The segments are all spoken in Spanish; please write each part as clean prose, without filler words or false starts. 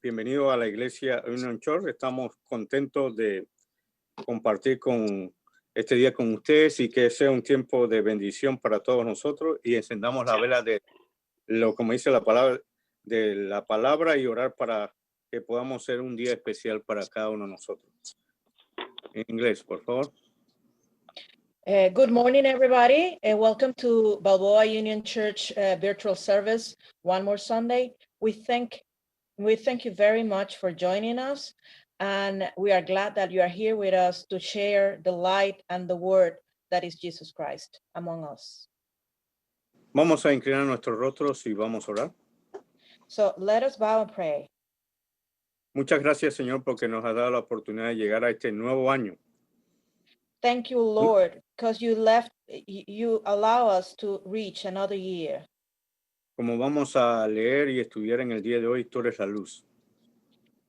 Bienvenido a la iglesia Union Church. Estamos contentos de compartir con este día con ustedes y que sea un tiempo de bendición para todos nosotros y encendamos la vela de lo como dice la palabra y orar para que podamos ser un día especial para cada uno de nosotros. En inglés, por favor. Good morning, everybody, and welcome to Balboa Union Church virtual service. One more Sunday. We thank you very much for joining us, and we are glad that you are here with us to share the light and the word that is Jesus Christ among us. Vamos a inclinar nuestros rostros y vamos a orar. So let us bow and pray. Muchas gracias, Señor, porque nos ha dado la oportunidad de llegar a este nuevo año. Thank you, Lord, because you allow us to reach another year. Como vamos a leer y estudiar en el día de hoy, tú eres la luz.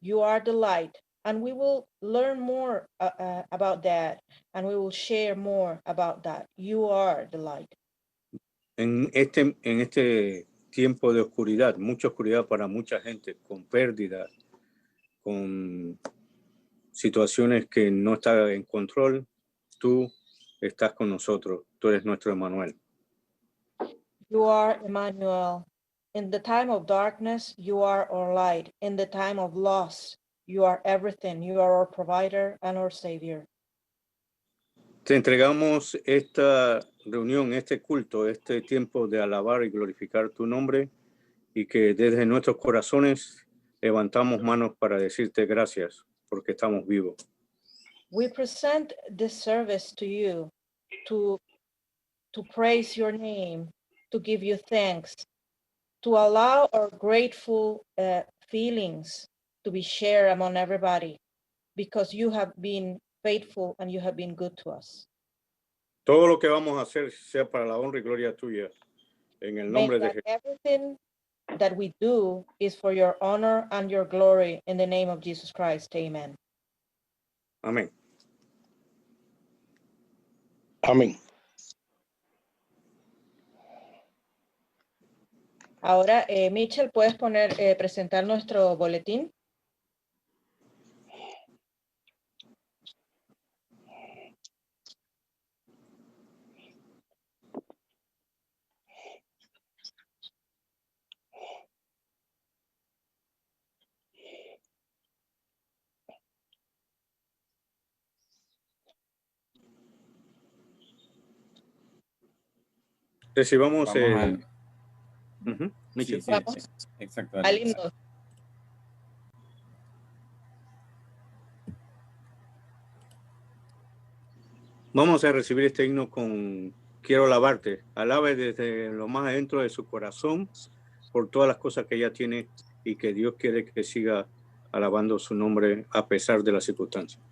You are the light, and we will learn more about that, and we will share more about that. You are the light. En este tiempo de oscuridad, mucha oscuridad para mucha gente, con pérdida, con situaciones que no están en control, tú estás con nosotros, tú eres nuestro Emmanuel. You are Emmanuel. In the time of darkness, you are our light. In the time of loss, you are everything. You are our provider and our savior. Te entregamos esta reunión, este culto, este tiempo de alabar y glorificar tu nombre y que desde nuestros corazones levantamos manos para decirte gracias porque estamos vivos. We present this service to you to praise your name, to give you thanks, to allow our grateful feelings to be shared among everybody, because you have been faithful and you have been good to us. Todo lo que vamos a hacer sea para la honra y gloria tuya, en el nombre de Jesús. Everything that we do is for your honor and your glory, in the name of Jesus Christ. Amen. Amén. Amén. Ahora, Mitchell, ¿puedes presentar nuestro boletín? Recibamos Sí, exacto. Al himno. Vamos a recibir este himno con Quiero alabarte. Alabe desde lo más adentro de su corazón por todas las cosas que ella tiene y que Dios quiere que siga alabando su nombre a pesar de las circunstancias.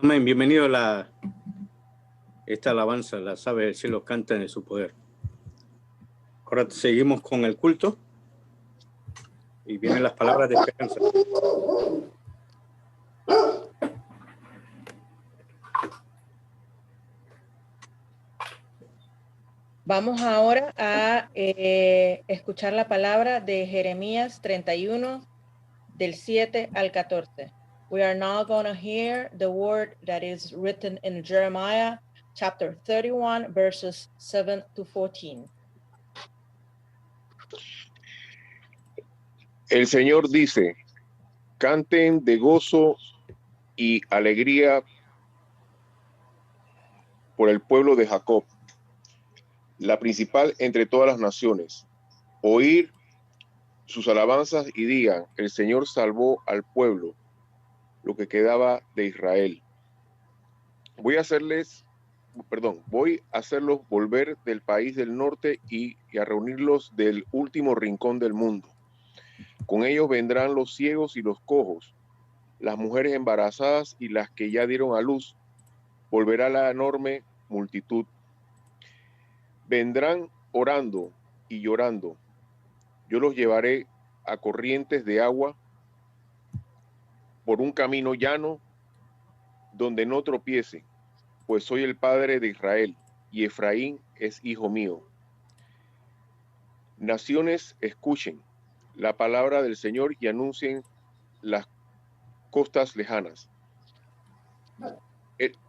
Amén. Bienvenido a esta alabanza, la sabe el cielo canta en su poder. Ahora seguimos con el culto y vienen las palabras de esperanza. Vamos ahora a escuchar la palabra de Jeremías 31, del 7 al 14. We are now going to hear the word that is written in Jeremiah chapter 31, verses 7 to 14. El Señor dice, canten de gozo y alegría por el pueblo de Jacob, la principal entre todas las naciones. Oír sus alabanzas y digan, el Señor salvó al pueblo, lo que quedaba de Israel. Voy a hacerlos volver del país del norte y a reunirlos del último rincón del mundo. Con ellos vendrán los ciegos y los cojos, las mujeres embarazadas y las que ya dieron a luz. Volverá la enorme multitud. Vendrán orando y llorando. Yo los llevaré a corrientes de agua por un camino llano donde no tropiecen, pues soy el padre de Israel y Efraín es hijo mío. Naciones, escuchen la palabra del Señor y anuncien las costas lejanas.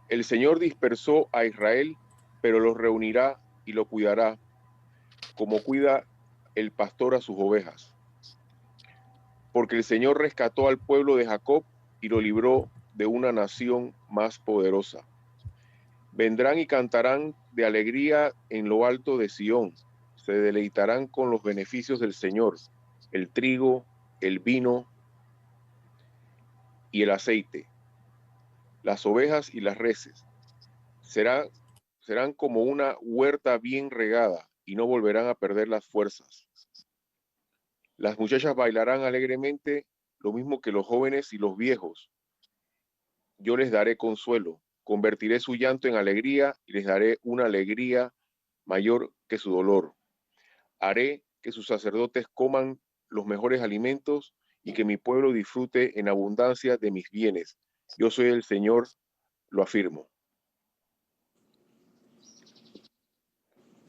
El Señor dispersó a Israel, pero los reunirá y lo cuidará, como cuida el pastor a sus ovejas. Porque el Señor rescató al pueblo de Jacob y lo libró de una nación más poderosa. Vendrán y cantarán de alegría en lo alto de Sión. Se deleitarán con los beneficios del Señor, el trigo, el vino y el aceite, las ovejas y las reses. Serán como una huerta bien regada y no volverán a perder las fuerzas. Las muchachas bailarán alegremente, lo mismo que los jóvenes y los viejos. Yo les daré consuelo, convertiré su llanto en alegría y les daré una alegría mayor que su dolor. Haré que sus sacerdotes coman los mejores alimentos y que mi pueblo disfrute en abundancia de mis bienes. Yo soy el Señor, lo afirmo.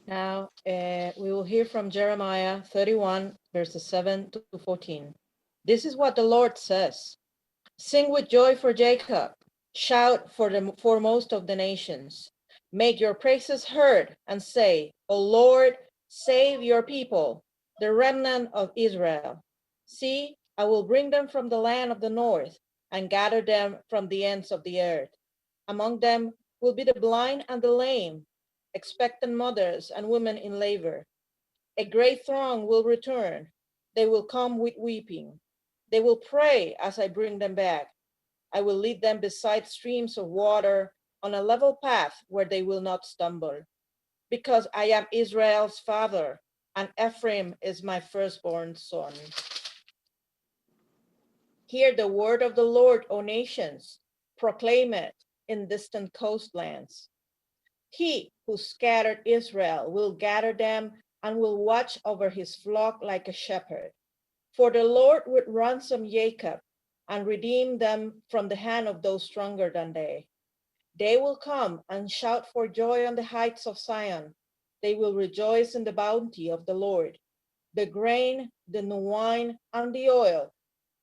Now we will hear from Jeremiah 31, verses 7 to 14. This is what the Lord says. Sing with joy for Jacob. Shout for the foremost of the nations. Make your praises heard and say, O Lord, save your people, the remnant of Israel. See, I will bring them from the land of the north and gather them from the ends of the earth. Among them will be the blind and the lame, expectant mothers and women in labor. A great throng will return. They will come with weeping. They will pray as I bring them back. I will lead them beside streams of water on a level path where they will not stumble. Because I am Israel's father, and Ephraim is my firstborn son. Hear the word of the Lord, O nations. Proclaim it in distant coastlands. He who scattered Israel will gather them and will watch over his flock like a shepherd. For the Lord would ransom Jacob and redeem them from the hand of those stronger than they. They will come and shout for joy on the heights of Zion. They will rejoice in the bounty of the Lord, the grain, the new wine, and the oil,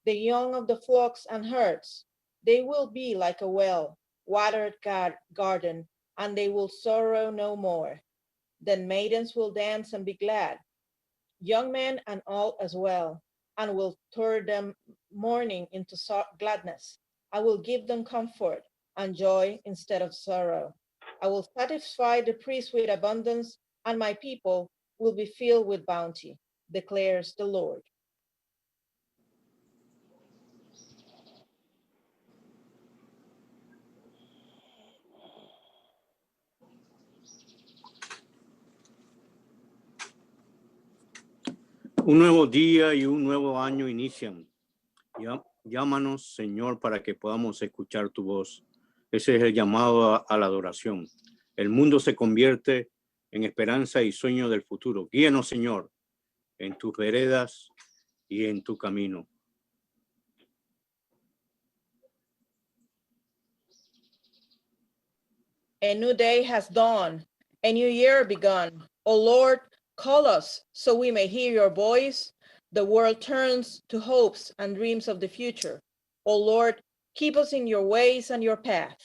the young of the flocks and herds. They will be like a well-watered garden, and they will sorrow no more. Then maidens will dance and be glad, young men and all as well, and will turn them mourning into gladness. I will give them comfort and joy instead of sorrow. I will satisfy the priest with abundance, and my people will be filled with bounty, declares the Lord. Un nuevo día y un nuevo año inician. Llámanos, Señor, para que podamos escuchar tu voz. Ese es el llamado a la adoración. El mundo se convierte en esperanza y sueño del futuro. Guíanos, Señor, en tus veredas y en tu camino. A new day has dawned, a new year begun. O Lord, call us so we may hear your voice. The world turns to hopes and dreams of the future. O Lord, keep us in your ways and your path.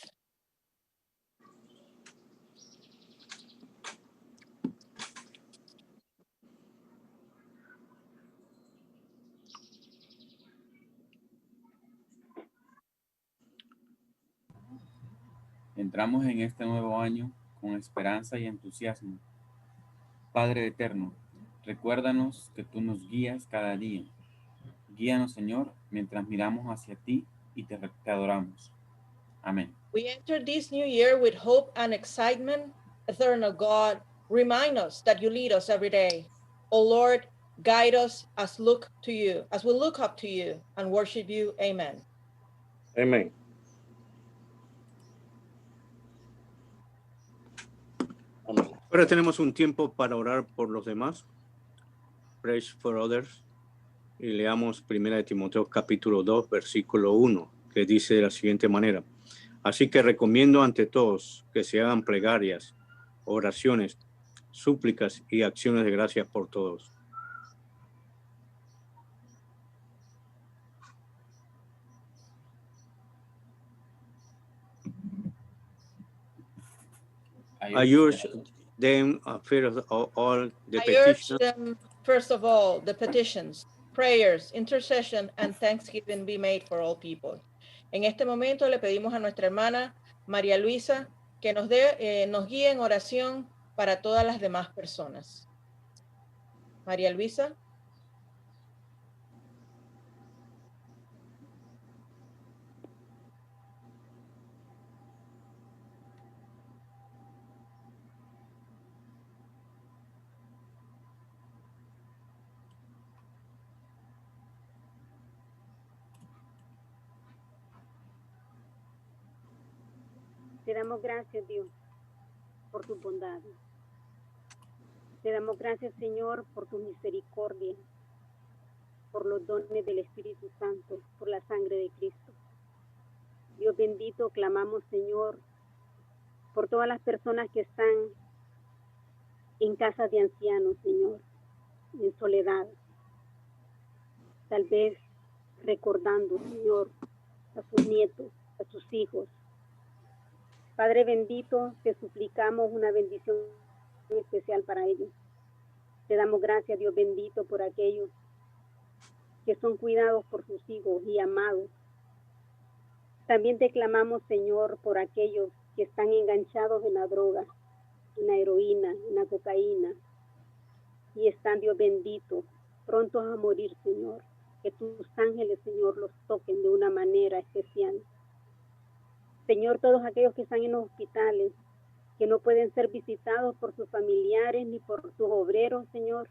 Entramos en este nuevo año con esperanza y entusiasmo. Padre eterno, recuérdanos que tú nos guías cada día. Guíanos, Señor, mientras miramos hacia ti y te adoramos. Amén. We enter this new year with hope and excitement. Eternal God, remind us that you lead us every day. O Lord, guide us as we look up to you and worship you. Amen. Amén. Amén. Ahora tenemos un tiempo para orar por los demás. Pray for others. Y leamos 1 Timoteo capítulo 2, versículo 1, que dice de la siguiente manera. Así que recomiendo ante todos que se hagan plegarias, oraciones, súplicas y acciones de gracias por todos. I urge them first of all the petitions. Them, first of all, the petitions, prayers, intercession, and thanksgiving be made for all people. En este momento le pedimos a nuestra hermana María Luisa que nos guíe en oración para todas las demás personas. María Luisa. Te damos gracias, Dios, por tu bondad. Te damos gracias, Señor, por tu misericordia, por los dones del Espíritu Santo, por la sangre de Cristo. Dios bendito, clamamos, Señor, por todas las personas que están en casas de ancianos, Señor, en soledad. Tal vez recordando, Señor, a sus nietos, a sus hijos. Padre bendito, te suplicamos una bendición especial para ellos. Te damos gracias, Dios bendito, por aquellos que son cuidados por sus hijos y amados. También te clamamos, Señor, por aquellos que están enganchados en la droga, en la heroína, en la cocaína, y están, Dios bendito, prontos a morir, Señor. Que tus ángeles, Señor, los toquen de una manera especial. Señor, todos aquellos que están en los hospitales, que no pueden ser visitados por sus familiares ni por sus obreros, Señor,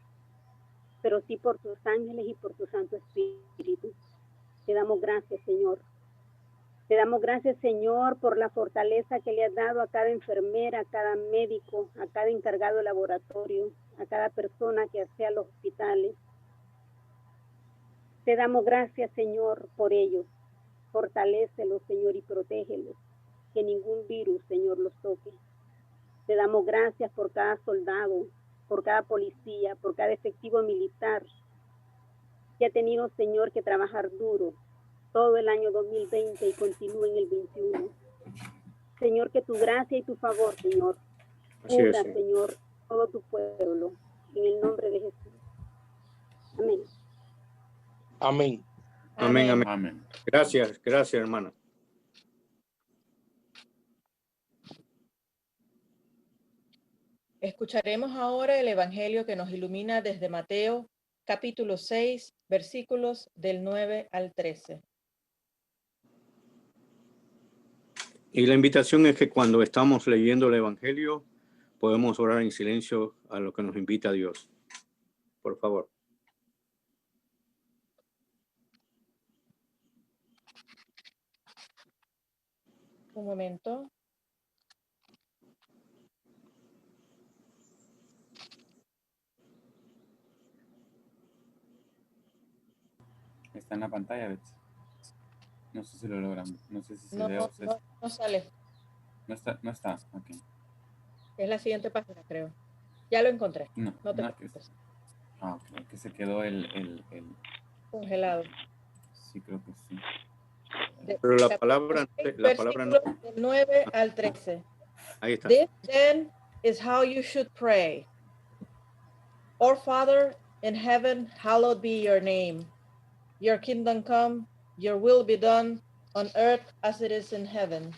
pero sí por tus ángeles y por tu Santo Espíritu. Te damos gracias, Señor. Te damos gracias, Señor, por la fortaleza que le has dado a cada enfermera, a cada médico, a cada encargado de laboratorio, a cada persona que hace a los hospitales. Te damos gracias, Señor, por ellos. Fortalécelos, Señor, y protégelos. Que ningún virus, Señor, los toque. Te damos gracias por cada soldado, por cada policía, por cada efectivo militar que ha tenido, Señor, que trabajar duro todo el año 2020 y continúe en el 21. Señor, que tu gracia y tu favor, Señor, cubra, Señor, todo tu pueblo, en el nombre de Jesús. Amén. Amén. Amén, amén. Amén. Gracias, gracias, hermana. Escucharemos ahora el Evangelio que nos ilumina desde Mateo, capítulo 6, versículos del 9 al 13. Y la invitación es que cuando estamos leyendo el Evangelio, podemos orar en silencio a lo que nos invita Dios. Por favor. Un momento. Está en la pantalla, Betsy. No sé si lo logran. No sé si se No, ve o se... no sale. No está. Ok. Es la siguiente página, creo. Ya lo encontré. No, No te no, preocupes. ok. Que se quedó el... Congelado. Sí, creo que sí. Pero la Capítulo palabra, 6, la palabra no. versículos del 9 al 13. Ahí está. This then is how you should pray. Our Father in heaven, hallowed be your name. Your kingdom come, your will be done on earth as it is in heaven.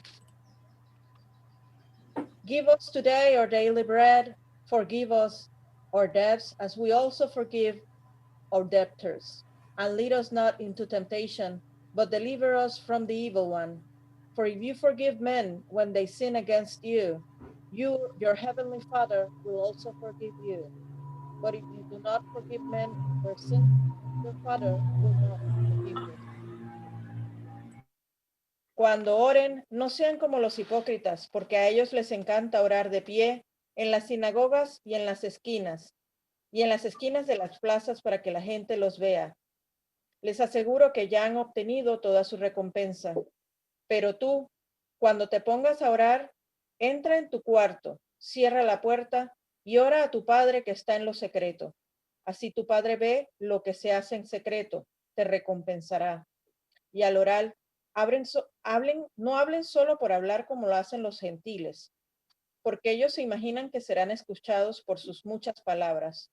Give us today our daily bread. Forgive us our debts as we also forgive our debtors. And lead us not into temptation, but deliver us from the evil one. For if you forgive men when they sin against you, your heavenly Father, will also forgive you. But if you do not forgive men their sins, your Father will not forgive you. Cuando oren, no sean como los hipócritas, porque a ellos les encanta orar de pie en las sinagogas y en las esquinas de las plazas para que la gente los vea. Les aseguro que ya han obtenido toda su recompensa. Pero tú, cuando te pongas a orar, entra en tu cuarto, cierra la puerta y ora a tu Padre que está en lo secreto. Así tu Padre ve lo que se hace en secreto, te recompensará. Y al orar, no hablen solo por hablar como lo hacen los gentiles, porque ellos se imaginan que serán escuchados por sus muchas palabras.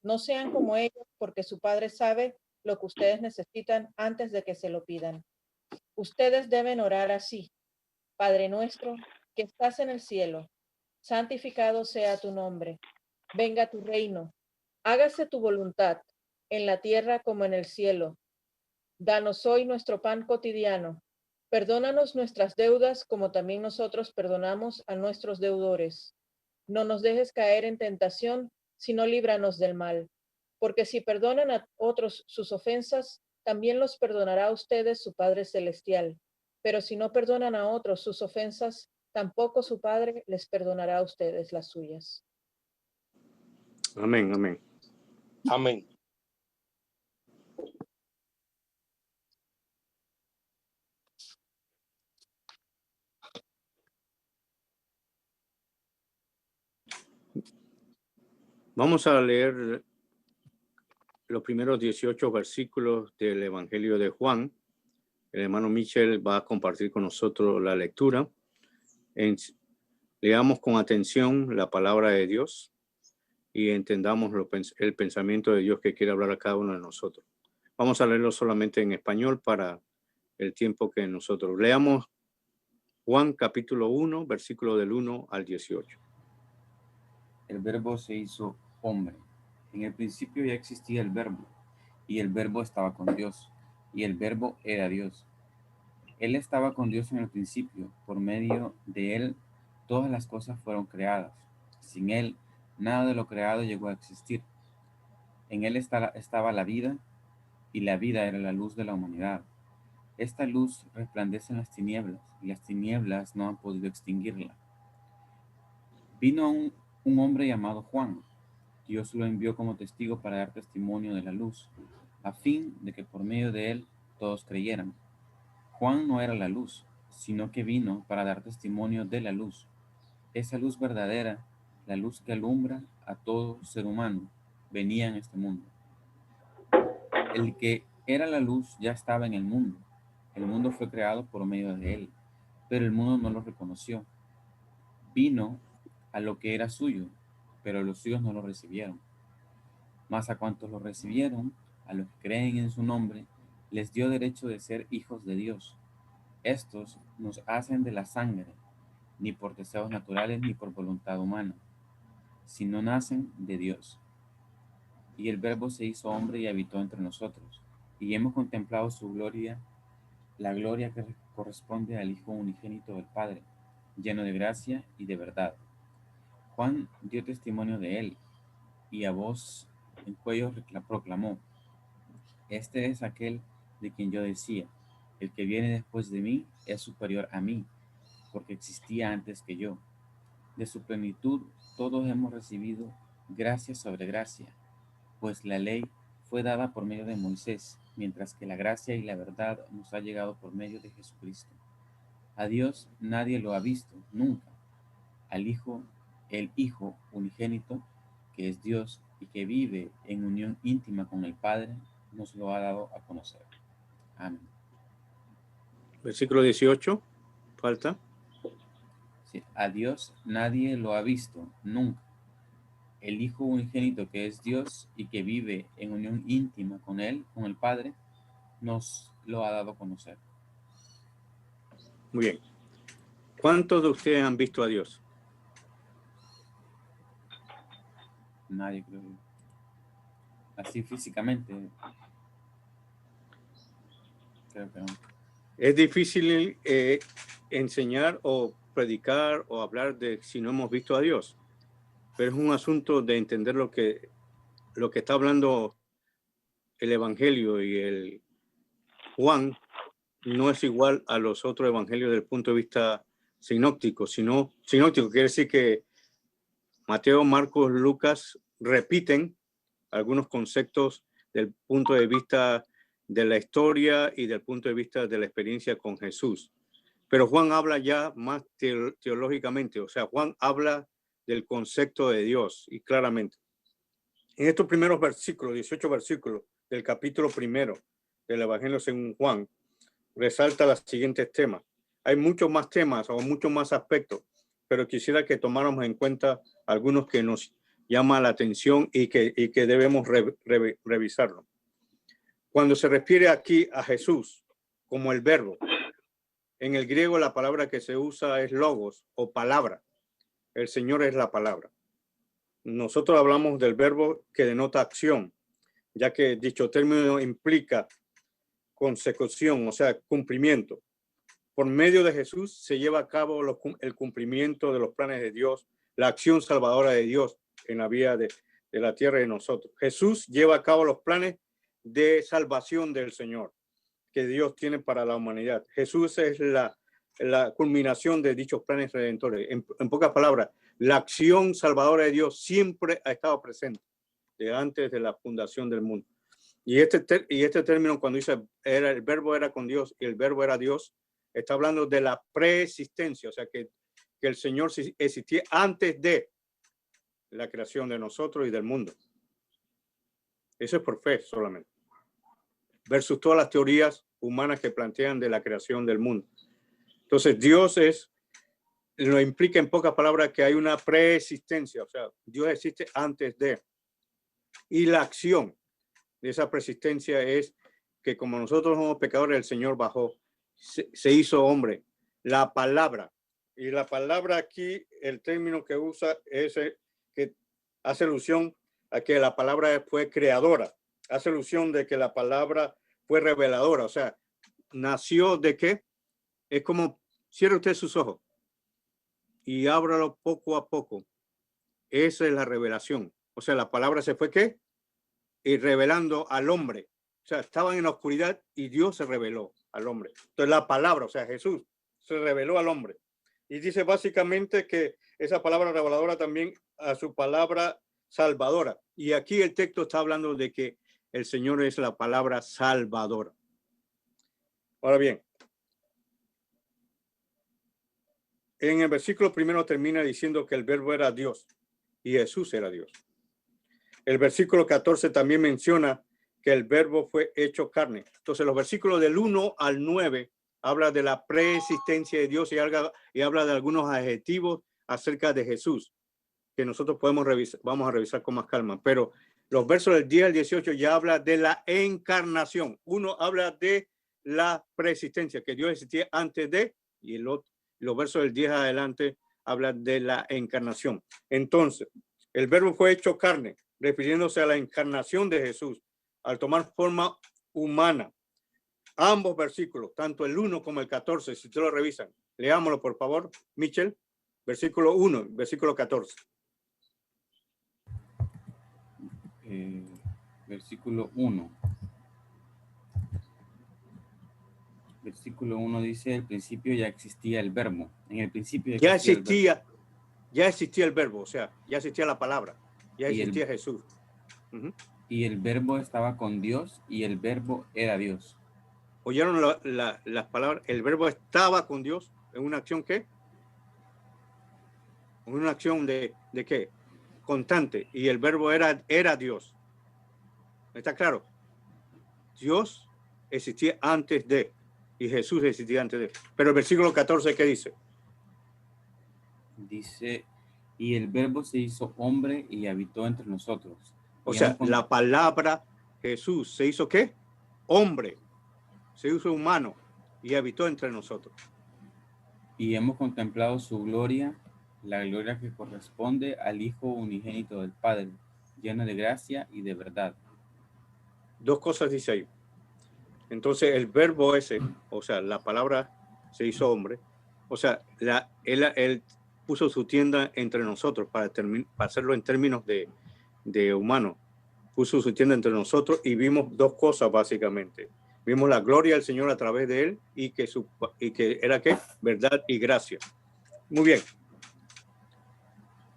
No sean como ellos, porque su Padre sabe lo que ustedes necesitan antes de que se lo pidan. Ustedes deben orar así: Padre nuestro, que estás en el cielo, santificado sea tu nombre. Venga tu reino. Hágase tu voluntad, en la tierra como en el cielo. Danos hoy nuestro pan cotidiano. Perdónanos nuestras deudas como también nosotros perdonamos a nuestros deudores. No nos dejes caer en tentación, sino líbranos del mal. Porque si perdonan a otros sus ofensas, también los perdonará a ustedes su Padre Celestial. Pero si no perdonan a otros sus ofensas, tampoco su Padre les perdonará a ustedes las suyas. Amén, amén. Amén. Vamos a leer los primeros 18 versículos del Evangelio de Juan. El hermano Michel va a compartir con nosotros la lectura. Leamos con atención la palabra de Dios y entendamos el pensamiento de Dios que quiere hablar a cada uno de nosotros. Vamos a leerlo solamente en español para el tiempo que nosotros leamos. Juan capítulo 1, versículo del 1 al 18. El verbo se hizo hombre. En el principio ya existía el verbo, y el verbo estaba con Dios, y el verbo era Dios. Él estaba con Dios en el principio. Por medio de él todas las cosas fueron creadas. Sin él nada de lo creado llegó a existir. En él estaba la vida, y la vida era la luz de la humanidad. Esta luz resplandece en las tinieblas, y las tinieblas no han podido extinguirla. Vino un hombre llamado Juan. Dios lo envió como testigo para dar testimonio de la luz, a fin de que por medio de él todos creyeran. Juan no era la luz, sino que vino para dar testimonio de la luz. Esa luz verdadera, la luz que alumbra a todo ser humano, venía en este mundo. El que era la luz ya estaba en el mundo. El mundo fue creado por medio de él, pero el mundo no lo reconoció. Vino a lo que era suyo, pero los suyos no lo recibieron. Mas a cuantos lo recibieron, a los que creen en su nombre, les dio derecho de ser hijos de Dios. Estos nos hacen de la sangre, ni por deseos naturales ni por voluntad humana, sino nacen de Dios. Y el Verbo se hizo hombre y habitó entre nosotros, y hemos contemplado su gloria, la gloria que corresponde al Hijo unigénito del Padre, lleno de gracia y de verdad. Juan dio testimonio de él, y a voz en cuello proclamó: Este es aquel de quien yo decía, el que viene después de mí es superior a mí, porque existía antes que yo. De su plenitud todos hemos recibido gracia sobre gracia, pues la ley fue dada por medio de Moisés, mientras que la gracia y la verdad nos ha llegado por medio de Jesucristo. A Dios nadie lo ha visto nunca. El Hijo unigénito, que es Dios y que vive en unión íntima con el Padre, nos lo ha dado a conocer. Amén. Versículo 18, falta. Sí, a Dios nadie lo ha visto nunca. El Hijo unigénito, que es Dios y que vive en unión íntima con Él, con el Padre, nos lo ha dado a conocer. Muy bien. ¿Cuántos de ustedes han visto a Dios? Nadie, creo yo. Así físicamente, creo que no. Es difícil enseñar o predicar o hablar de si no hemos visto a Dios, pero es un asunto de entender lo que está hablando el Evangelio, y el Juan no es igual a los otros evangelios desde el punto de vista sinóptico, sinóptico quiere decir que Mateo, Marcos, Lucas repiten algunos conceptos del punto de vista de la historia y del punto de vista de la experiencia con Jesús. Pero Juan habla ya más teológicamente, o sea, Juan habla del concepto de Dios y claramente. En estos primeros versículos, 18 versículos del capítulo primero del Evangelio según Juan, resalta los siguientes temas. Hay muchos más temas o muchos más aspectos, pero quisiera que tomáramos en cuenta algunos que nos llaman la atención y que debemos revisarlo. Cuando se refiere aquí a Jesús como el verbo, en el griego la palabra que se usa es logos o palabra. El Señor es la palabra. Nosotros hablamos del verbo que denota acción, ya que dicho término implica consecución, o sea, cumplimiento. Por medio de Jesús se lleva a cabo el cumplimiento de los planes de Dios, la acción salvadora de Dios en la vida de la tierra de nosotros. Jesús lleva a cabo los planes de salvación del Señor que Dios tiene para la humanidad. Jesús es la culminación de dichos planes redentores. En pocas palabras, la acción salvadora de Dios siempre ha estado presente desde antes de la fundación del mundo. Y este término, cuando dice el verbo era con Dios y el verbo era Dios, está hablando de la preexistencia, o sea que el Señor existía antes de la creación de nosotros y del mundo. Eso es por fe solamente. Versus todas las teorías humanas que plantean de la creación del mundo. Entonces, Dios lo implica en pocas palabras que hay una preexistencia, o sea, Dios existe antes de. Y la acción de esa preexistencia es que como nosotros somos pecadores, el Señor bajó, se hizo hombre. La palabra, y la palabra aquí, el término que usa es que hace alusión a que la palabra fue creadora, hace alusión de que la palabra fue reveladora, o sea, nació de qué. Es como, cierre usted sus ojos y ábralo poco a poco. Esa es la revelación. O sea, la palabra se fue ¿qué? Y revelando al hombre. O sea, estaban en la oscuridad y Dios se reveló al hombre. Entonces la palabra, o sea, Jesús se reveló al hombre. Y dice básicamente que esa palabra reveladora también a su palabra salvadora. Y aquí el texto está hablando de que el Señor es la palabra salvadora. Ahora bien, en el versículo primero termina diciendo que el verbo era Dios y Jesús era Dios. El versículo 14 también menciona que el verbo fue hecho carne. Entonces los versículos del 1 al 9 habla de la preexistencia de Dios y habla de algunos adjetivos acerca de Jesús que nosotros podemos revisar, vamos a revisar con más calma. Pero los versos del 10 al 18 ya habla de la encarnación. Uno habla de la preexistencia, que Dios existía antes de, y los versos del 10 adelante hablan de la encarnación. Entonces, el verbo fue hecho carne, refiriéndose a la encarnación de Jesús, al tomar forma humana. Ambos versículos, tanto el 1 como el 14, si ustedes lo revisan, leámoslo por favor, Michel, versículo 1, versículo 14. Versículo 1. Versículo 1 dice, el principio ya existía el verbo. En el principio Ya existía el verbo. ya existía el verbo, o sea, ya existía la palabra, ya Y el- existía Jesús. Ujú. Y el verbo estaba con Dios y el verbo era Dios. ¿Oyeron las palabras? El verbo estaba con Dios en una acción ¿qué? En una acción de ¿qué? Constante. Y el verbo era Dios. ¿Está claro? Dios existía antes de, y Jesús existía antes de. Pero el versículo 14, ¿qué dice? Dice, y el verbo se hizo hombre y habitó entre nosotros. O Y sea, hemos con- la palabra Jesús se hizo ¿qué? Hombre. Se hizo humano y habitó entre nosotros. y hemos contemplado su gloria, la gloria que corresponde al Hijo unigénito del Padre, lleno de gracia y de verdad. Dos cosas dice ahí. Entonces el verbo ese, o sea, la palabra se hizo hombre, o sea, él puso su tienda entre nosotros para hacerlo en términos de humano. Puso su tienda entre nosotros y vimos dos cosas básicamente. Vimos la gloria del Señor a través de él y que era ¿qué? Verdad y gracia. Muy bien.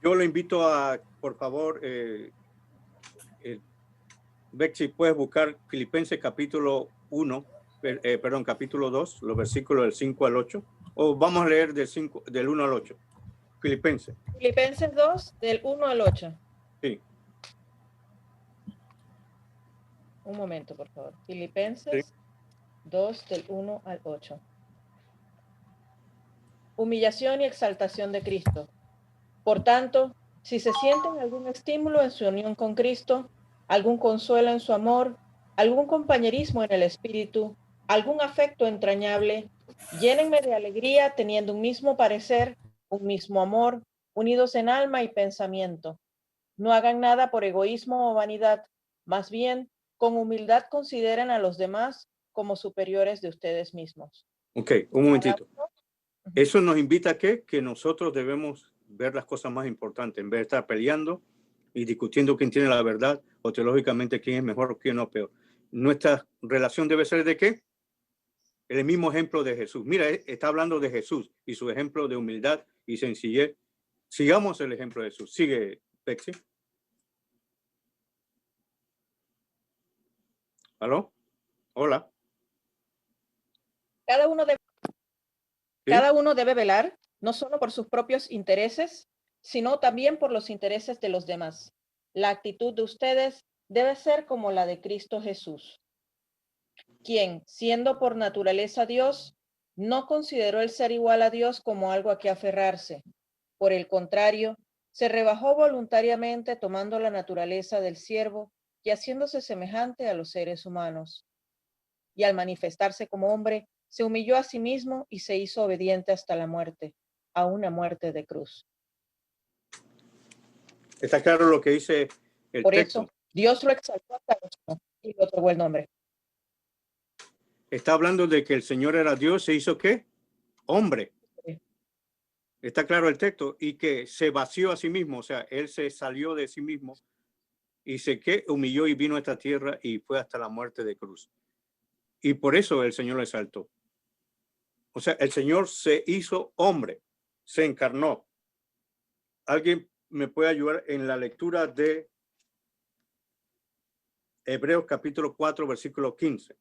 Yo lo invito a, por favor, Bexy, puedes buscar Filipenses capítulo 1, capítulo 2, los versículos del 5 al 8. O vamos a leer del 1 al 8. Filipenses, Filipenses 2, del 1 al 8. sí. Un momento, por favor. Filipenses 2, del 1 al 8. Humillación y exaltación de Cristo. Por tanto, si se sienten algún estímulo en su unión con Cristo, algún consuelo en su amor, algún compañerismo en el espíritu, algún afecto entrañable, llénenme de alegría teniendo un mismo parecer, un mismo amor, unidos en alma y pensamiento. No hagan nada por egoísmo o vanidad, más bien, con humildad consideren a los demás como superiores de ustedes mismos. Ok, un momentito. Eso nos invita a que nosotros debemos ver las cosas más importantes en vez de estar peleando y discutiendo quién tiene la verdad o teológicamente quién es mejor o quién no peor. Nuestra relación debe ser de qué? El mismo ejemplo de Jesús. Mira, está hablando de Jesús y su ejemplo de humildad y sencillez. Sigamos el ejemplo de Jesús. Sigue, Bexy. ¿Aló? Hola. Cada uno debe ¿Sí? Cada uno debe velar, no solo por sus propios intereses, sino también por los intereses de los demás. La actitud de ustedes debe ser como la de Cristo Jesús, quien, siendo por naturaleza Dios, no consideró el ser igual a Dios como algo a que aferrarse. Por el contrario, se rebajó voluntariamente tomando la naturaleza del siervo y haciéndose semejante a los seres humanos. Y al manifestarse como hombre, se humilló a sí mismo y se hizo obediente hasta la muerte, a una muerte de cruz. Está claro lo que dice el Por texto. eso, Dios lo exaltó hasta el cielo y le otorgó el nombre. Está hablando de que el Señor era Dios, se hizo ¿qué? Hombre. Sí. Está claro el texto y que se vació a sí mismo, o sea, él se salió de sí mismo y se humilló y vino a esta tierra y fue hasta la muerte de cruz. Y por eso el Señor lo exaltó. O sea, el Señor se hizo hombre, se encarnó. ¿Alguien me puede ayudar en la lectura de Hebreos capítulo 4, versículo 15?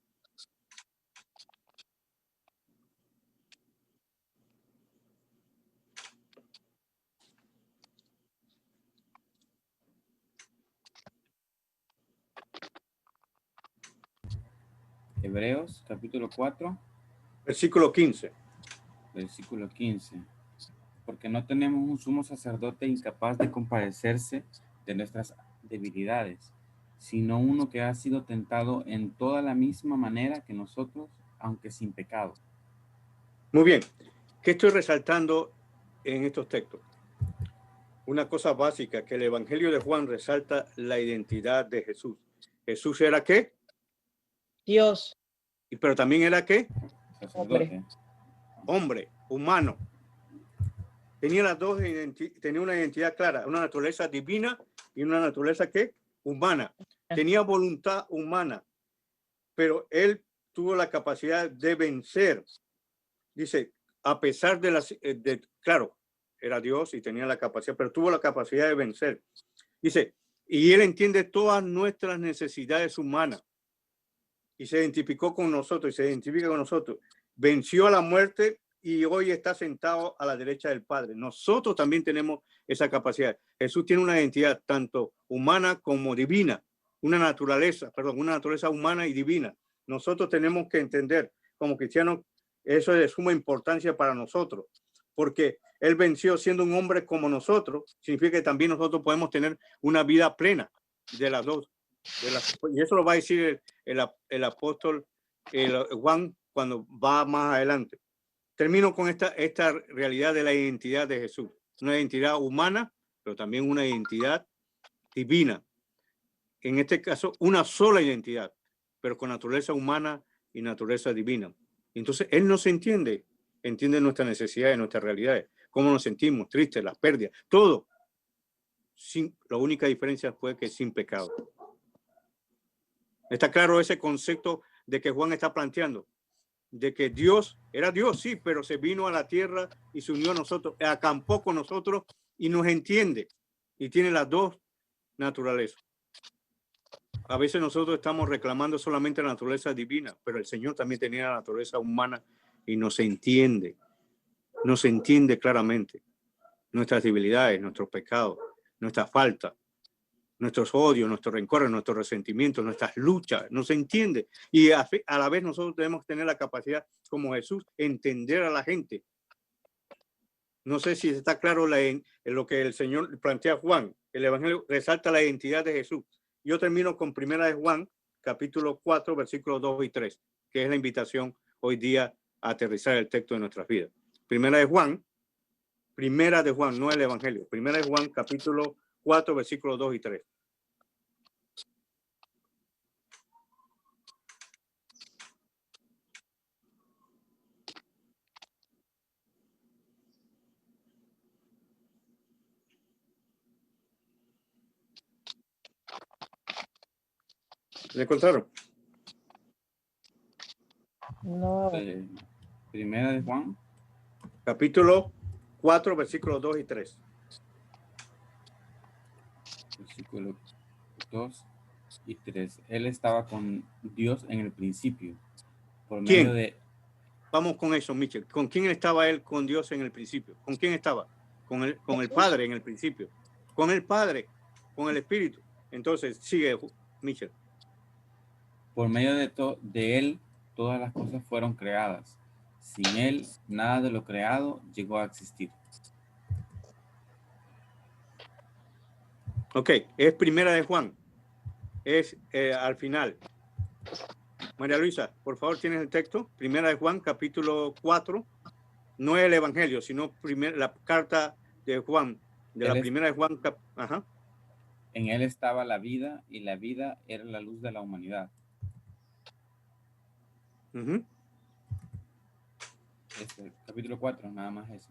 Hebreos capítulo 4, Versículo 15. versículo 15. Porque no tenemos un sumo sacerdote incapaz de compadecerse de nuestras debilidades, sino uno que ha sido tentado en toda la misma manera que nosotros, aunque sin pecado. Muy bien. ¿Qué estoy resaltando en estos textos? Una cosa básica, que el Evangelio de Juan resalta la identidad de Jesús. ¿Jesús era qué? Dios, Pero también era qué? Sacerdote. Hombre, humano. Tenía las dos tenía una identidad clara, una naturaleza divina y una naturaleza ¿qué? Humana. Tenía voluntad humana, pero él tuvo la capacidad de vencer. Dice, a pesar de las, claro, era Dios y tenía la capacidad, pero tuvo la capacidad de vencer. Dice, y él entiende todas nuestras necesidades humanas y se identificó con nosotros y se identifica con nosotros. Venció a la muerte y hoy está sentado a la derecha del Padre. Nosotros también tenemos esa capacidad. Jesús tiene una identidad tanto humana como divina, una naturaleza humana y divina. Nosotros tenemos que entender como cristianos, eso es de suma importancia para nosotros, porque él venció siendo un hombre como nosotros, significa que también nosotros podemos tener una vida plena de las dos. Y eso lo va a decir el apóstol Juan cuando va más adelante. Termino con esta realidad de la identidad de Jesús. Una identidad humana, pero también una identidad divina. En este caso, una sola identidad, pero con naturaleza humana y naturaleza divina. Entonces, Él nos entiende nuestras necesidades, nuestras realidades, cómo nos sentimos, tristes, las pérdidas, todo. La única diferencia fue que sin pecado. Está claro ese concepto de que Juan está planteando, de que Dios era Dios, sí, pero se vino a la tierra y se unió a nosotros, acampó con nosotros y nos entiende y tiene las dos naturalezas. A veces nosotros estamos reclamando solamente la naturaleza divina, pero el Señor también tenía la naturaleza humana y nos entiende claramente nuestras debilidades, nuestros pecados, nuestras faltas, nuestros odios, nuestros rencores, nuestros resentimientos, nuestras luchas, nos entiende. Y a la vez nosotros tenemos que tener la capacidad, como Jesús, entender a la gente. No sé si está claro en lo que el Señor plantea a Juan. El Evangelio resalta la identidad de Jesús. Yo termino con 1 de Juan, capítulo 4, versículos 2 y 3, que es la invitación hoy día a aterrizar el texto de nuestras vidas. 1 de Juan, no el Evangelio. 1 de Juan, capítulo 4, versículos 2 y 3. ¿Le encontraron? No. Primera de Juan. Capítulo 4, versículos 2 y 3. Versículo 2 y 3. Él estaba con Dios en el principio. Por medio ¿Quién? de... Vamos con eso, Michel. ¿Con quién estaba él con Dios en el principio? ¿Con quién estaba? Con el Padre en el principio. Con el Padre, con el Espíritu. Entonces, sigue, Michel. Por medio de él, todas las cosas fueron creadas. Sin él, nada de lo creado llegó a existir. Ok, es 1 de Juan. Es al final. María Luisa, por favor, ¿tienes el texto? 1 de Juan, capítulo 4. No es el Evangelio, sino la carta de Juan. De la primera de Juan. Ajá. En él estaba la vida y la vida era la luz de la humanidad. Capítulo 4, nada más eso.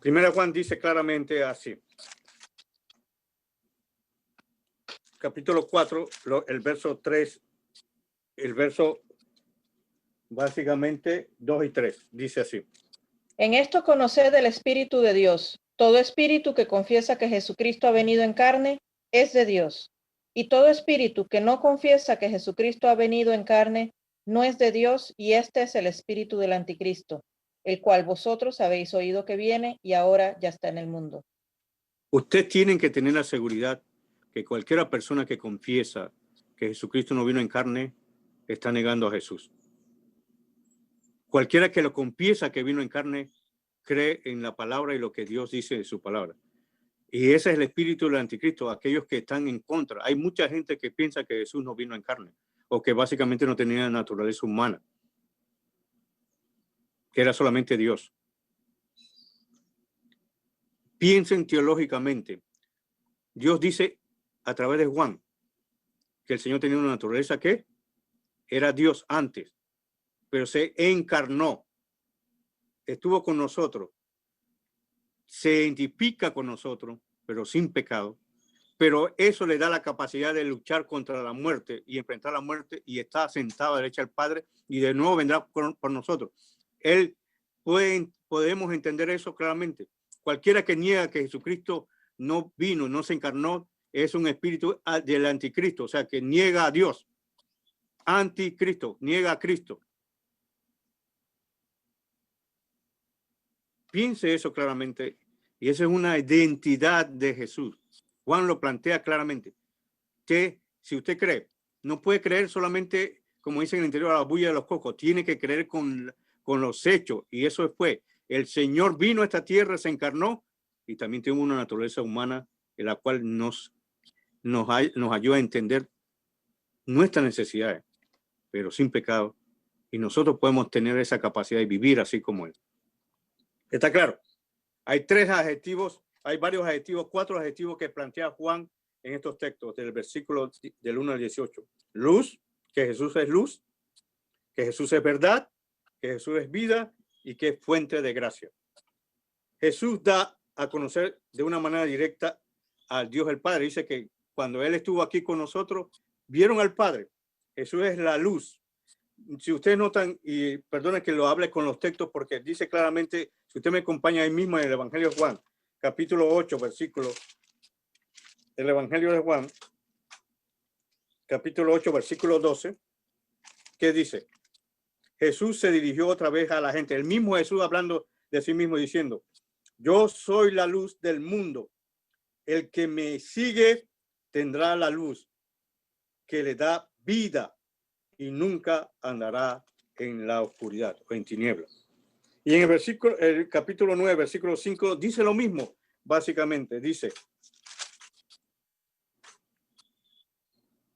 Primera Juan dice claramente así. Capítulo 4, el verso 3, el verso básicamente 2 y 3, dice así. En esto conoced el Espíritu de Dios. Todo espíritu que confiesa que Jesucristo ha venido en carne es de Dios. Y todo espíritu que no confiesa que Jesucristo ha venido en carne no es de Dios, y este es el espíritu del anticristo, el cual vosotros habéis oído que viene y ahora ya está en el mundo. Ustedes tienen que tener la seguridad que cualquier persona que confiesa que Jesucristo no vino en carne está negando a Jesús. Cualquiera que lo confiesa que vino en carne cree en la palabra y lo que Dios dice de su palabra. Y ese es el espíritu del anticristo, aquellos que están en contra. Hay mucha gente que piensa que Jesús no vino en carne o que básicamente no tenía naturaleza humana, que era solamente Dios. Piensen teológicamente. Dios dice a través de Juan que el Señor tenía una naturaleza que era Dios antes, pero se encarnó, estuvo con nosotros, se identifica con nosotros, pero sin pecado. Pero eso le da la capacidad de luchar contra la muerte y enfrentar la muerte, y está sentado a la derecha del Padre y de nuevo vendrá por nosotros. Podemos entender eso claramente. Cualquiera que niega que Jesucristo no vino, no se encarnó, es un espíritu del anticristo, o sea, que niega a Dios. Anticristo, niega a Cristo. Piense eso claramente, y esa es una identidad de Jesús. Juan lo plantea claramente, que si usted cree, no puede creer solamente, como dice en el interior, a la bulla de los cocos, tiene que creer con los hechos, y eso fue, el Señor vino a esta tierra, se encarnó, y también tiene una naturaleza humana en la cual nos ayuda a entender nuestras necesidades, pero sin pecado, y nosotros podemos tener esa capacidad de vivir así como Él. ¿Está claro? Hay tres adjetivos, hay varios adjetivos, 4 adjetivos que plantea Juan en estos textos, del versículo del 1 al 18. Luz, que Jesús es luz, que Jesús es verdad, que Jesús es vida y que es fuente de gracia. Jesús da a conocer de una manera directa al Dios el Padre. Dice que cuando Él estuvo aquí con nosotros, vieron al Padre. Jesús es la luz. Si ustedes notan, y perdonen que lo hable con los textos porque dice claramente, si usted me acompaña ahí mismo en el Evangelio de Juan, capítulo 8, versículo, el Evangelio de Juan, capítulo 8, versículo 12, ¿qué dice? Jesús se dirigió otra vez a la gente, el mismo Jesús hablando de sí mismo, diciendo, yo soy la luz del mundo, el que me sigue tendrá la luz que le da vida y nunca andará en la oscuridad o en tinieblas. Y en el capítulo 9, versículo 5, dice lo mismo, básicamente, dice,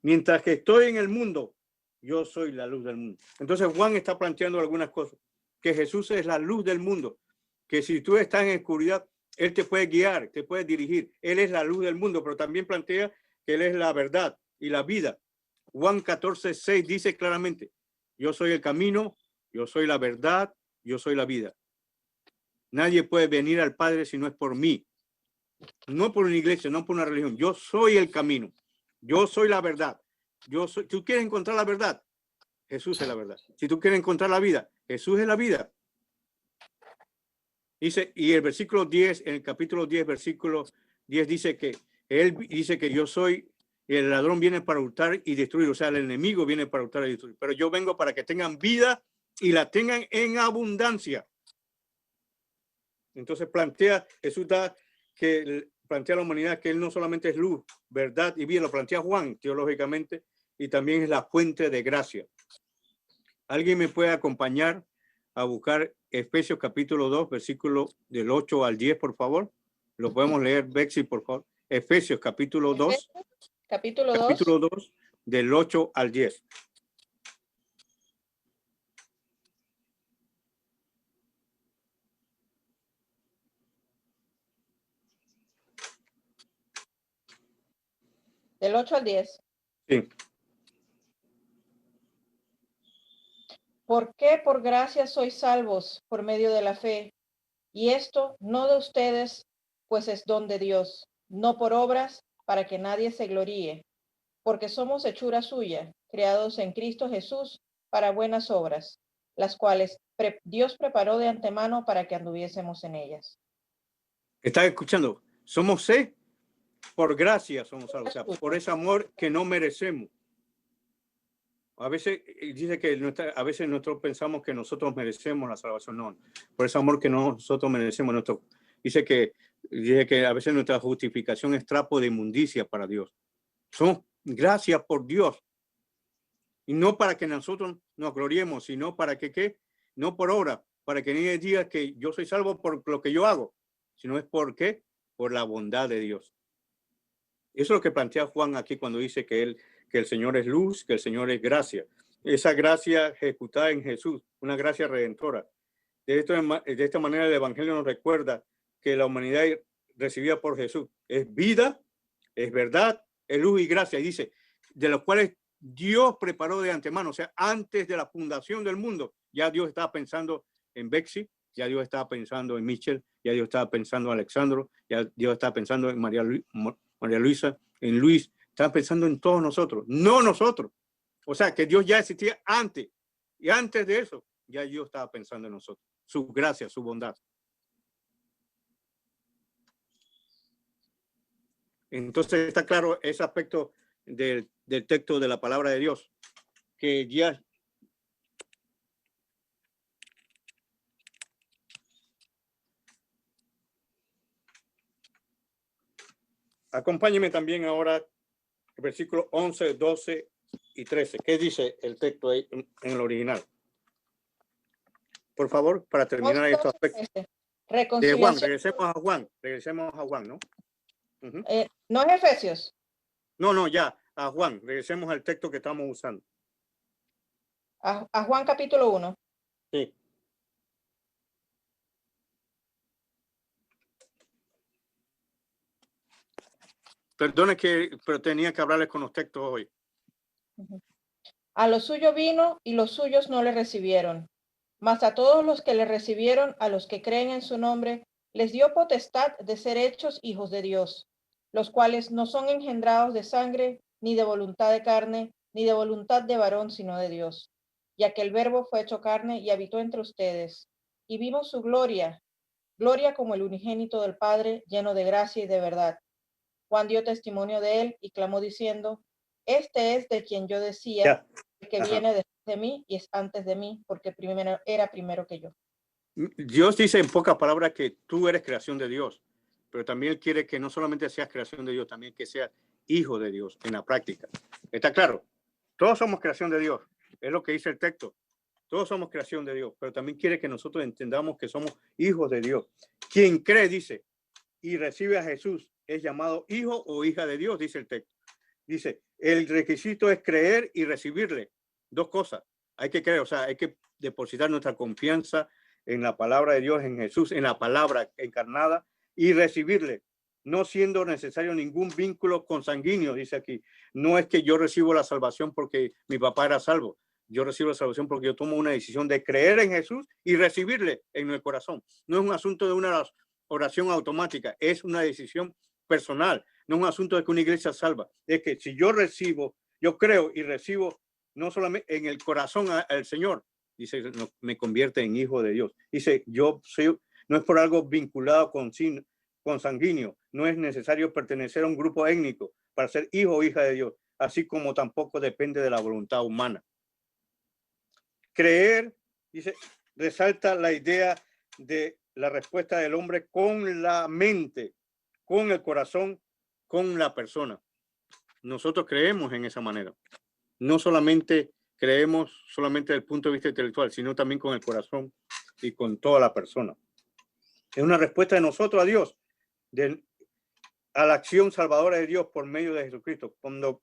mientras que estoy en el mundo, yo soy la luz del mundo. Entonces Juan está planteando algunas cosas, que Jesús es la luz del mundo, que si tú estás en oscuridad, Él te puede guiar, te puede dirigir. Él es la luz del mundo, pero también plantea que Él es la verdad y la vida. Juan 14, 6 dice claramente, yo soy el camino, yo soy la verdad, yo soy la vida. Nadie puede venir al Padre si no es por mí. No por una iglesia, no por una religión. Yo soy el camino. Yo soy la verdad. ¿Tú quieres encontrar la verdad? Jesús es la verdad. Si tú quieres encontrar la vida, Jesús es la vida. Dice, y el versículo 10, en el capítulo 10, versículo 10 dice que Él dice que yo soy, y el ladrón viene para hurtar y destruir, o sea, el enemigo viene para hurtar y destruir, pero yo vengo para que tengan vida y la tengan en abundancia. Entonces Jesús plantea a la humanidad que Él no solamente es luz, verdad y vida, lo plantea Juan teológicamente, y también es la fuente de gracia. ¿Alguien me puede acompañar a buscar Efesios capítulo 2, versículo del 8 al 10, por favor? Lo podemos leer, Bexy, por favor. Efesios capítulo 2. Capítulo 2. Capítulo 2, del 8 al 10. Del 8 al 10. Sí. ¿Por qué por gracia sois salvos por medio de la fe? Y esto no de ustedes, pues es don de Dios, no por obras, para que nadie se gloríe, porque somos hechura suya, creados en Cristo Jesús para buenas obras, las cuales Dios preparó de antemano para que anduviésemos en ellas. ¿Estás escuchando? Somos por gracia somos salvos, o sea, por ese amor que no merecemos. A veces dice que a veces nosotros pensamos que nosotros merecemos la salvación. No, por ese amor que nosotros merecemos. Dice que a veces nuestra justificación es trapo de inmundicia para Dios. Somos gracias por Dios. Y no para que nosotros nos gloriemos, sino para que, ¿qué? No por obra, para que nadie diga que yo soy salvo por lo que yo hago, sino es por qué, por la bondad de Dios. Eso es lo que plantea Juan aquí cuando dice que el Señor es luz, que el Señor es gracia. Esa gracia ejecutada en Jesús, una gracia redentora. De esta manera el Evangelio nos recuerda que la humanidad recibida por Jesús es vida, es verdad, es luz y gracia. Y dice, de los cuales Dios preparó de antemano, o sea, antes de la fundación del mundo, ya Dios estaba pensando en Bexy, ya Dios estaba pensando en Michelle, ya Dios estaba pensando en Alexandro, ya Dios estaba pensando en María Luisa, en Luis, estaba pensando en todos nosotros, no nosotros. O sea, que Dios ya existía antes, y antes de eso, ya Dios estaba pensando en nosotros, su gracia, su bondad. Entonces está claro ese aspecto del texto de la palabra de Dios, que ya acompáñeme también ahora el versículo 11, 12 y 13. ¿Qué dice el texto ahí en el original? Por favor, para terminar estos aspectos. De Juan, regresemos a Juan, ¿no? No es Efesios. No, ya, a Juan, regresemos al texto que estamos usando. A Juan capítulo 1. Sí. Perdone pero tenía que hablarles con los textos hoy. A lo suyo vino y los suyos no le recibieron. Mas a todos los que le recibieron, a los que creen en su nombre, les dio potestad de ser hechos hijos de Dios, los cuales no son engendrados de sangre, ni de voluntad de carne, ni de voluntad de varón, sino de Dios. Ya que el Verbo fue hecho carne y habitó entre ustedes, y vimos su gloria, gloria como el unigénito del Padre, lleno de gracia y de verdad. Juan dio testimonio de él y clamó diciendo: este es de quien yo decía, que viene después de mí y es antes de mí, porque era primero que yo. Dios dice en pocas palabras que tú eres creación de Dios, pero también quiere que no solamente seas creación de Dios, también que seas hijo de Dios en la práctica. ¿Está claro? Todos somos creación de Dios, es lo que dice el texto. Todos somos creación de Dios, pero también quiere que nosotros entendamos que somos hijos de Dios. Quien cree, dice, y recibe a Jesús, es llamado hijo o hija de Dios, dice el texto. Dice, el requisito es creer y recibirle. Dos cosas. Hay que creer, o sea, hay que depositar nuestra confianza en la palabra de Dios, en Jesús, en la palabra encarnada, y recibirle, no siendo necesario ningún vínculo consanguíneo, dice aquí. No es que yo recibo la salvación porque mi papá era salvo. Yo recibo la salvación porque yo tomo una decisión de creer en Jesús y recibirle en el corazón. No es un asunto de una oración automática, es una decisión personal. No es un asunto de que una iglesia salva. Es que si yo recibo, yo creo y recibo no solamente en el corazón al Señor, dice, no, me convierte en hijo de Dios. Dice, yo soy, no es por algo vinculado con sanguíneo, no es necesario pertenecer a un grupo étnico para ser hijo o hija de Dios, así como tampoco depende de la voluntad humana. Creer, dice, resalta la idea de la respuesta del hombre con la mente, con el corazón, con la persona. Nosotros creemos en esa manera. No solamente creemos solamente desde el punto de vista intelectual, sino también con el corazón y con toda la persona. Es una respuesta de nosotros a Dios, a la acción salvadora de Dios por medio de Jesucristo. Cuando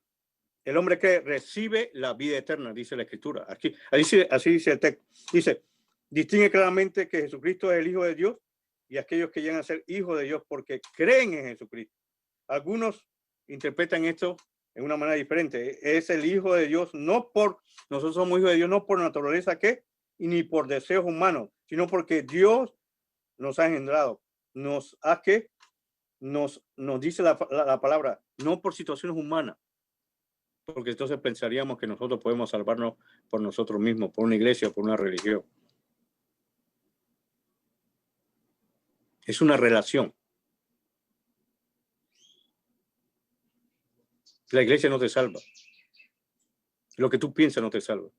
el hombre cree, recibe la vida eterna, dice la Escritura. Aquí, así dice el texto. Dice, distingue claramente que Jesucristo es el Hijo de Dios y aquellos que llegan a ser hijos de Dios porque creen en Jesucristo. Algunos interpretan esto en una manera diferente. Es el Hijo de Dios, no por, nosotros somos hijos de Dios, no por naturaleza que, y ni por deseos humanos, sino porque Dios nos ha engendrado, nos dice la palabra, no por situaciones humanas, porque entonces pensaríamos que nosotros podemos salvarnos por nosotros mismos, por una iglesia, por una religión. Es una relación. La iglesia no te salva. Lo que tú piensas no te salva.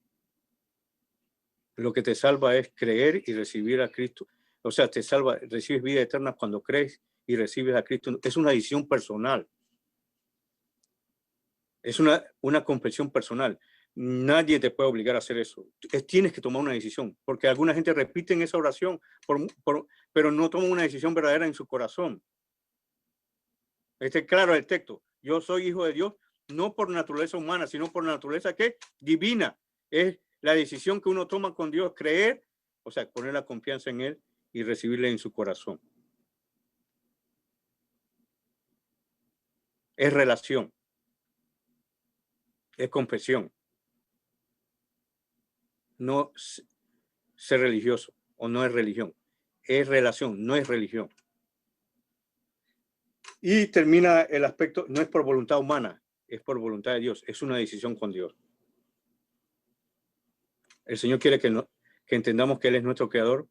Lo que te salva es creer y recibir a Cristo. O sea, te salva, recibes vida eterna cuando crees y recibes a Cristo. Es una decisión personal. Es una confesión personal. Nadie te puede obligar a hacer eso. Tienes que tomar una decisión, porque alguna gente repite esa oración, pero no toma una decisión verdadera en su corazón. Claro el texto. Yo soy hijo de Dios, no por naturaleza humana, sino por naturaleza que divina. Es la decisión que uno toma con Dios, creer, o sea, poner la confianza en Él y recibirle en su corazón. Es relación. Es confesión. No ser religioso o no es religión. es relación, no es religión. Y termina el aspecto, no es por voluntad humana, es por voluntad de Dios, es una decisión con Dios. El Señor quiere que entendamos que Él es nuestro creador,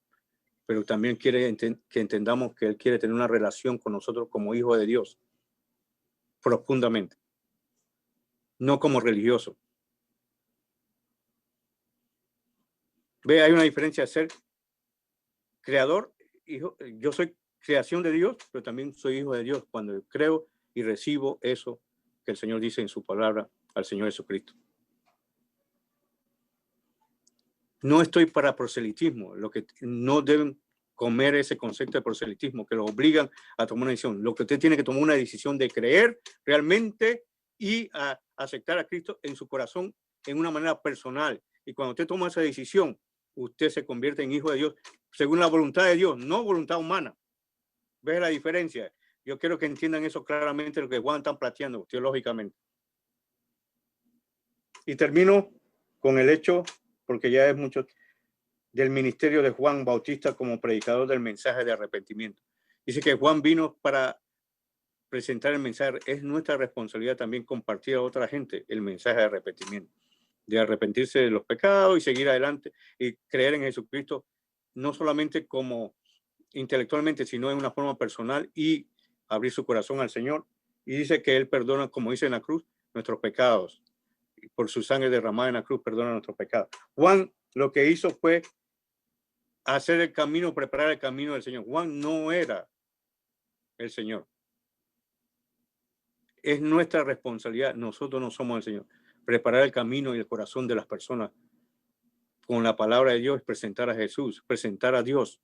pero también quiere que entendamos que Él quiere tener una relación con nosotros como hijos de Dios, profundamente, no como religioso. Ve, hay una diferencia de ser creador, hijo. Yo soy creación de Dios, pero también soy hijo de Dios cuando creo y recibo eso que el Señor dice en su palabra al Señor Jesucristo. No estoy para proselitismo, lo que no deben comer ese concepto de proselitismo, que lo obligan a tomar una decisión. Lo que usted tiene que tomar una decisión de creer realmente y a aceptar a Cristo en su corazón en una manera personal. Y cuando usted toma esa decisión, usted se convierte en hijo de Dios según la voluntad de Dios, no voluntad humana. ¿Ves la diferencia? Yo quiero que entiendan eso claramente, lo que Juan está planteando teológicamente. Y termino con el hecho, porque ya es mucho, del ministerio de Juan Bautista como predicador del mensaje de arrepentimiento. Dice que Juan vino para presentar el mensaje. Es nuestra responsabilidad también compartir a otra gente el mensaje de arrepentimiento, de arrepentirse de los pecados y seguir adelante y creer en Jesucristo, no solamente como intelectualmente, sino en una forma personal y abrir su corazón al Señor. Y dice que Él perdona, como dice en la cruz, nuestros pecados. Y por su sangre derramada en la cruz perdona nuestros pecados. Juan lo que hizo fue hacer el camino, preparar el camino del Señor. Juan no era el Señor. Es nuestra responsabilidad. Nosotros no somos el Señor. Preparar el camino y el corazón de las personas con la palabra de Dios, presentar a Jesús, presentar a Dios.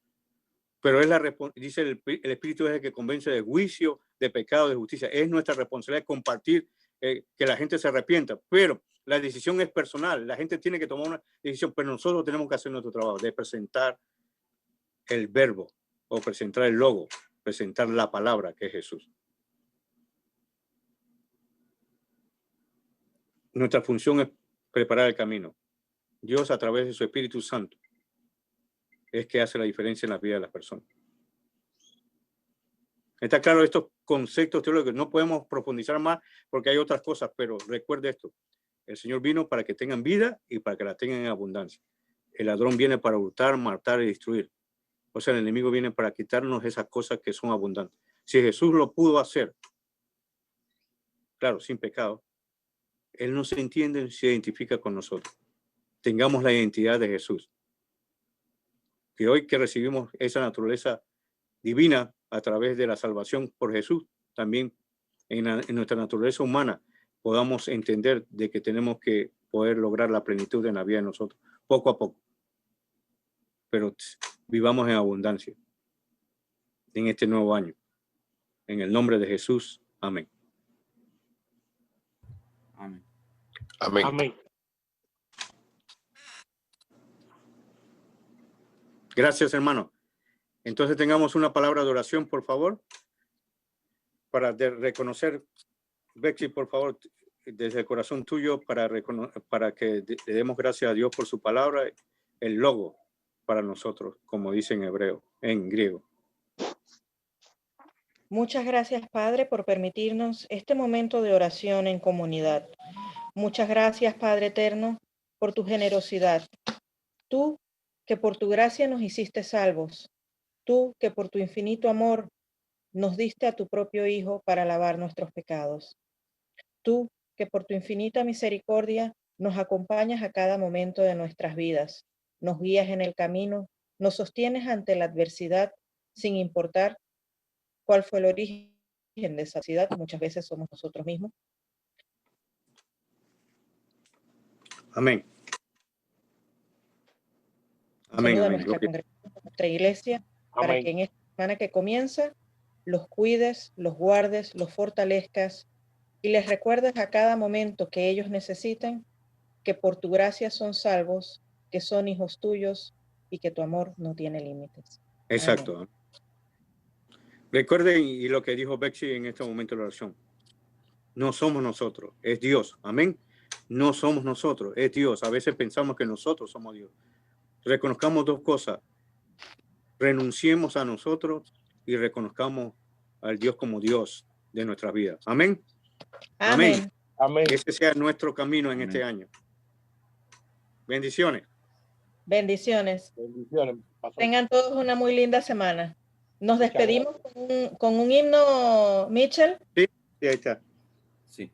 Pero es dice el Espíritu es el que convence de juicio, de pecado, de justicia. Es nuestra responsabilidad compartir que la gente se arrepienta. Pero la decisión es personal. La gente tiene que tomar una decisión, pero nosotros tenemos que hacer nuestro trabajo de presentar el verbo o presentar el logo, presentar la palabra que es Jesús. Nuestra función es preparar el camino. Dios, a través de su Espíritu Santo, es que hace la diferencia en la vida de las personas. Está claro, estos conceptos teológicos no podemos profundizar más porque hay otras cosas, pero recuerde esto. El Señor vino para que tengan vida y para que la tengan en abundancia. El ladrón viene para hurtar, matar y destruir. O sea, el enemigo viene para quitarnos esas cosas que son abundantes. Si Jesús lo pudo hacer, claro, sin pecado, Él no se entiende, se identifica con nosotros. Tengamos la identidad de Jesús. Que hoy que recibimos esa naturaleza divina a través de la salvación por Jesús, también en nuestra naturaleza humana podamos entender de que tenemos que poder lograr la plenitud en la vida de nosotros, poco a poco. Pero vivamos en abundancia en este nuevo año. En el nombre de Jesús. Amén. Amén. Amén. Amén. Gracias, hermano. Entonces tengamos una palabra de oración, por favor, para reconocer, Betsy, por favor, desde el corazón tuyo, para que le demos gracias a Dios por su palabra, el logo para nosotros, como dice en hebreo, en griego. Muchas gracias, Padre, por permitirnos este momento de oración en comunidad. Muchas gracias, Padre eterno, por tu generosidad. Tú, que por tu gracia nos hiciste salvos. Tú, que por tu infinito amor nos diste a tu propio Hijo para lavar nuestros pecados. Tú, que por tu infinita misericordia nos acompañas a cada momento de nuestras vidas, nos guías en el camino, nos sostienes ante la adversidad, sin importar cuál fue el origen de esa adversidad, que muchas veces somos nosotros mismos. Amén. Amén. Saluda a Amén. nuestra congregación, a nuestra iglesia, para Amén. que en esta semana que comienza los cuides, los guardes, los fortalezcas y les recuerdes a cada momento que ellos necesitan que por tu gracia son salvos, que son hijos tuyos y que tu amor no tiene límites. Exacto. Amén. Recuerden, y lo que dijo Betsy en este momento de la oración, no somos nosotros, es Dios. Amén. No somos nosotros, es Dios. A veces pensamos que nosotros somos Dios. Reconozcamos dos cosas. renunciemos a nosotros y reconozcamos al Dios como Dios de nuestras vidas. Amén. Amén. Amén. Ese sea nuestro camino en Amén. este año. Bendiciones. Bendiciones. Bendiciones, pastor. Tengan todos una muy linda semana. Nos Muchas despedimos con un himno, Mitchell. Sí, ahí está. Sí.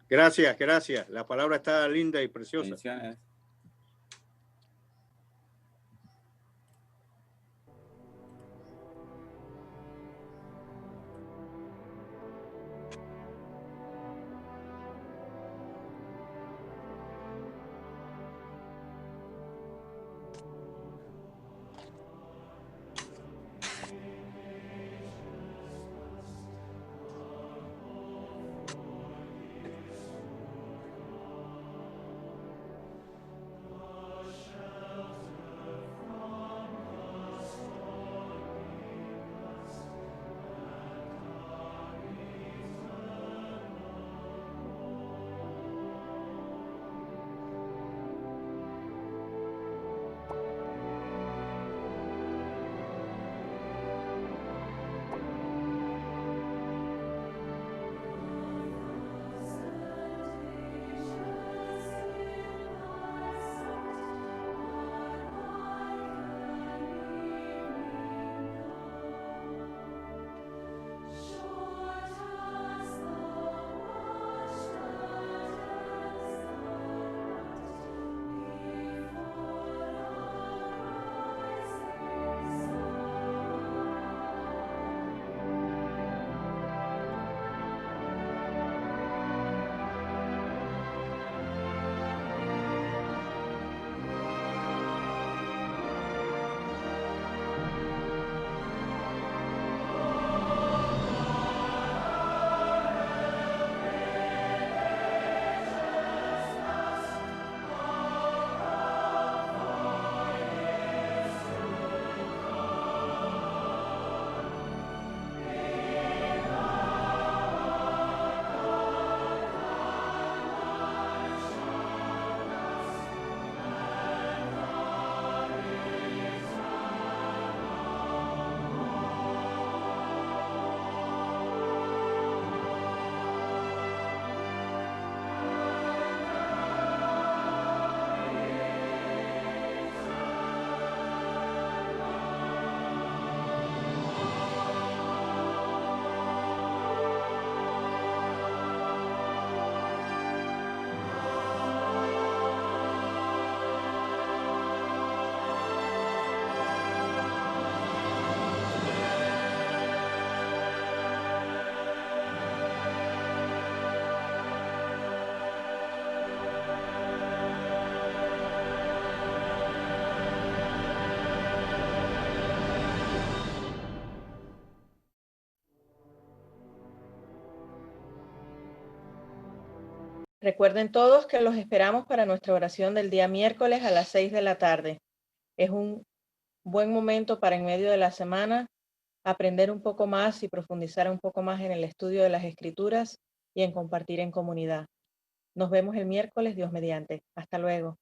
Gracias, gracias. La palabra está linda y preciosa. Bendiciones. Recuerden todos que los esperamos para nuestra oración del día miércoles a las 6 de la tarde. Es un buen momento para en medio de la semana aprender un poco más y profundizar un poco más en el estudio de las Escrituras y en compartir en comunidad. Nos vemos el miércoles, Dios mediante. Hasta luego.